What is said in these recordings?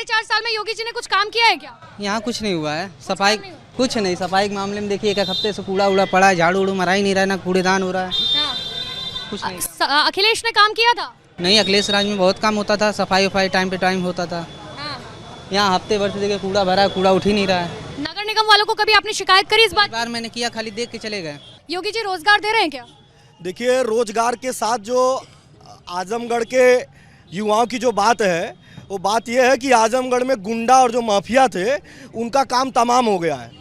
4.5 साल में योगी जी ने कुछ काम किया है क्या? यहाँ कुछ नहीं हुआ है। सफाई कुछ नहीं, सफाई के मामले में देखिए 1 हफ्ते से कूड़ा उड़ा पड़ा है, झाड़ू उड़ू मरा ही नहीं रहा है, ना कूड़ेदान हो रहा है, कुछ नहीं। अखिलेश ने काम किया था? नहीं, अखिलेश राज में बहुत काम होता था, सफाई वफाई टाइम पे टाइम होता था। यहाँ हफ्ते भर से देखिए कूड़ा भरा है, कूड़ा उठ ही नहीं रहा है। नगर निगम वालों को कभी आपने शिकायत करी इस बात? बार मैंने किया, खाली देख के चले गए। योगी जी रोजगार दे रहे हैं क्या? देखिए, रोजगार के साथ जो आजमगढ़ के युवाओं की जो बात है, वो बात यह है कि आजमगढ़ में गुंडा और जो माफिया थे उनका काम तमाम हो गया है।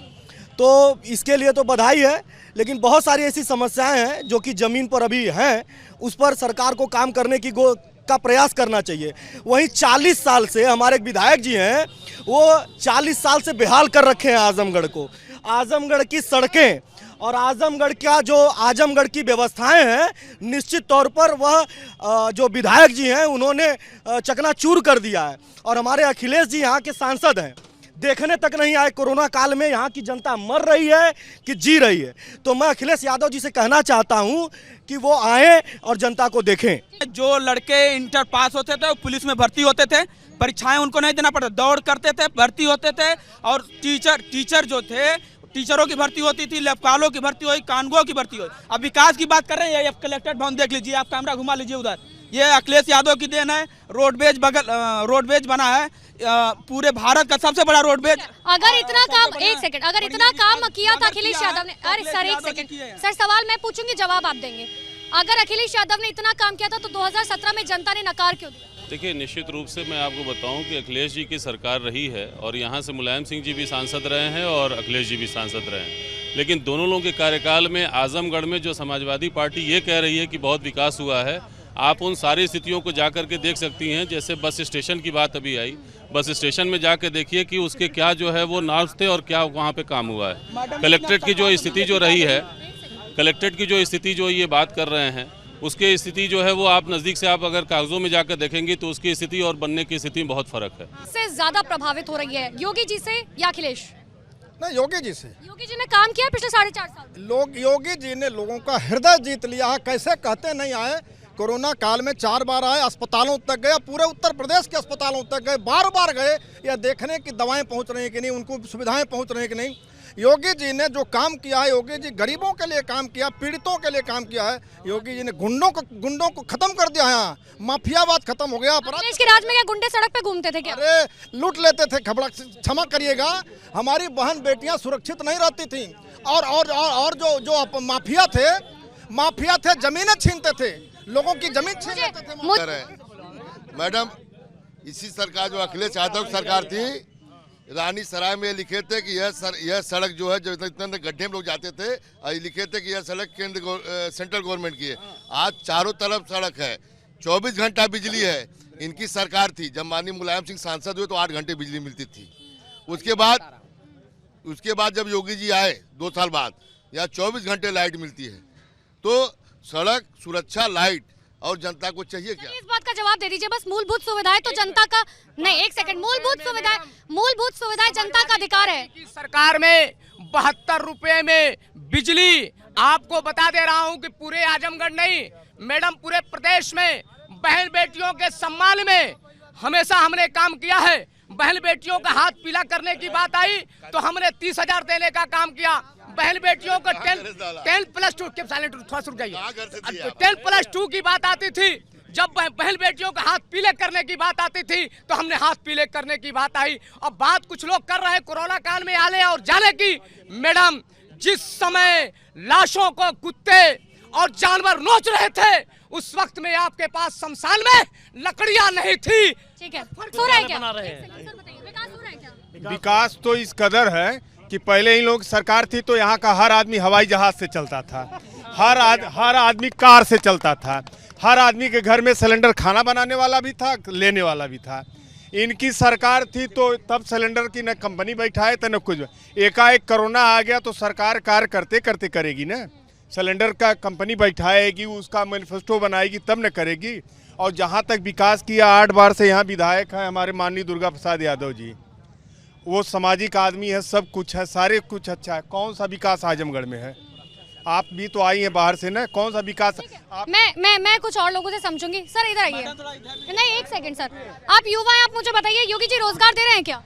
तो इसके लिए तो बधाई है, लेकिन बहुत सारी ऐसी समस्याएं हैं जो कि ज़मीन पर अभी हैं, उस पर सरकार को काम करने का प्रयास करना चाहिए। वहीं 40 साल से हमारे एक विधायक जी हैं, वो 40 साल से बेहाल कर रखे हैं आजमगढ़ को। आजमगढ़ की सड़कें और आजमगढ़ की व्यवस्थाएं हैं, निश्चित तौर पर वह जो विधायक जी हैं उन्होंने चकनाचूर कर दिया है। और हमारे अखिलेश जी यहाँ के सांसद हैं, देखने तक नहीं आए कोरोना काल में यहाँ की जनता मर रही है कि जी रही है। तो मैं अखिलेश यादव जी से कहना चाहता हूँ कि वो आए और जनता को देखें। जो लड़के इंटर पास होते थे वो पुलिस में भर्ती होते थे, परीक्षाएं उनको नहीं देना पड़ता, दौड़ करते थे, भर्ती होते थे। और टीचर जो थे, टीचरों की भर्ती होती थी, लेफ्टकालों की भर्ती हुई, कानूनगों की भर्ती हुई। अब विकास की बात कर रहे हैं, आप कलेक्ट्रेट भवन देख लीजिए, आप कैमरा घुमा लीजिए उधर, ये अखिलेश यादव की देन है। रोडवेज बना है, पूरे भारत का सबसे बड़ा रोडवेज। अगर इतना काम, एक सेकंड, अगर इतना काम किया था अखिलेश यादव ने, अरे सर एक सेकंड सर, सवाल मैं पूछूंगी, जवाब आप देंगे। अगर अखिलेश यादव ने इतना काम किया था तो 2017 में जनता ने नकार क्यों दिया? देखिए, निश्चित रूप से मैं आपको बताऊं कि अखिलेश जी की सरकार रही है और यहाँ से मुलायम सिंह जी भी सांसद रहे हैं और अखिलेश जी भी सांसद रहे हैं, लेकिन दोनों लोगों के कार्यकाल में आजमगढ़ में जो समाजवादी पार्टी ये कह रही है कि बहुत विकास हुआ है, आप उन सारी स्थितियों को जा करके देख सकती हैं। जैसे बस स्टेशन की बात अभी आई, बस स्टेशन में जाकर देखिए कि उसके क्या जो है वो नॉर्म्स थे और क्या वहाँ पे काम हुआ है। कलेक्ट्रेट की जो स्थिति जो रही है, कलेक्ट्रेट की जो स्थिति जो ये बात कर रहे हैं, उसकी स्थिति जो है वो आप नज़दीक से आप अगर कागजों में जाकर देखेंगे तो उसकी स्थिति और बनने की स्थिति में बहुत फर्क है। से ज्यादा प्रभावित हो रही है योगी जी से या अखिलेश? नहीं, योगी जी से। योगी जी ने काम किया पिछले 4.5 साल। योगी जी ने लोगों का हृदय जीत लिया है। कैसे कहते नहीं आए? कोरोना काल में 4 बार आए, अस्पतालों तक गए, पूरे उत्तर प्रदेश के अस्पतालों तक गए, बार बार गए, यह देखने की दवाएं पहुंच रही हैं कि नहीं, उनको सुविधाएं पहुंच रही हैं कि नहीं। योगी जी ने जो काम किया है, योगी जी गरीबों के लिए काम किया, पीड़ितों के लिए काम किया है। योगी जी ने गुंडों को खत्म कर दिया है, माफियावाद खत्म हो गया। अपराध के राज में क्या गुंडे सड़क पे घूमते थे क्या? अरे लूट लेते थे, खबड़ा, क्षमा करिएगा, हमारी बहन बेटियां सुरक्षित नहीं रहती थी। और जो माफिया थे जमीनें छीनते थे, लोगों की जमीन छीन लेते थे। मैडम, इसी सरकार जो अखिलेश यादव की सरकार थी, रानी सराय में लिखे थे कि यह सड़क जो है, जो इतने गड्ढे में लोग जाते थे, लिखे थे कि यह सड़क सेंट्रल गवर्नमेंट की है। आज चारों तरफ सड़क है, 24 घंटा बिजली है। इनकी सरकार थी, जब माननीय मुलायम सिंह सांसद हुए तो 8 घंटे बिजली मिलती थी। उसके बाद जब योगी जी आए 2 साल बाद, यहाँ 24 घंटे लाइट मिलती है। तो सड़क, सुरक्षा, लाइट और जनता को चाहिए क्या? इस बात का जवाब दे दीजिए बस। मूलभूत सुविधाएं तो जनता का नहीं, एक सेकंड, मूलभूत सुविधाएं जनता का अधिकार है। सरकार में 72 रुपए में बिजली, आपको बता दे रहा हूं कि पूरे आजमगढ़ नहीं मैडम, पूरे प्रदेश में बहन बेटियों के सम्मान में हमेशा हमने काम किया है। बहन बेटियों का हाथ पीला करने की बात आई तो हमने 30,000 देने का काम किया। बहन बेटियों को 10+2 के साइलेंट थोड़ा सुन जाइए, 10+2 की बात आती थी, जब बहन बेटियों का हाथ पीले करने की बात आती थी तो हमने हाथ पीले करने की बात आई। और बात कुछ लोग कर रहे हैं कोरोना काल में आने और जाने की। मैडम, जिस समय लाशों को कुत्ते और जानवर नोच रहे थे, उस वक्त में आपके पास शमशान में लकड़ियां नहीं थी। ठीक है, हो रहा है क्या? विकास तो इस कदर है कि पहले ही लोग सरकार थी तो यहाँ का हर आदमी हवाई जहाज से चलता था, हर आदमी कार से चलता था, हर आदमी के घर में सिलेंडर खाना बनाने वाला भी था, लेने वाला भी था। इनकी सरकार थी तो तब सिलेंडर की न कंपनी बैठाए तो न कुछ। एकाएक कोरोना आ गया तो सरकार कार्य करते करते करेगी ना, सिलेंडर का कंपनी बैठाएगी, उसका मैनिफेस्टो बनाएगी, तब न करेगी। और जहाँ तक विकास किया, 8 बार से यहाँ विधायक हैं हमारे माननीय दुर्गा प्रसाद यादव जी, वो सामाजिक आदमी है, सब कुछ है, सारे कुछ अच्छा है। कौन सा विकास आजमगढ़ में है? आप भी तो आई हैं बाहर से ना, कौन सा विकास आप मैं कुछ और लोगों से समझूंगी। सर इधर आइए। नहीं, एक सेकंड सर, आप युवा हैं, आप मुझे बताइए योगी जी रोजगार दे रहे हैं क्या?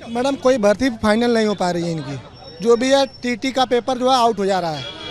मैडम कोई भर्ती फाइनल नहीं हो पा रही है इनकी, जो भी है टीटी का पेपर जो है आउट हो जा रहा है।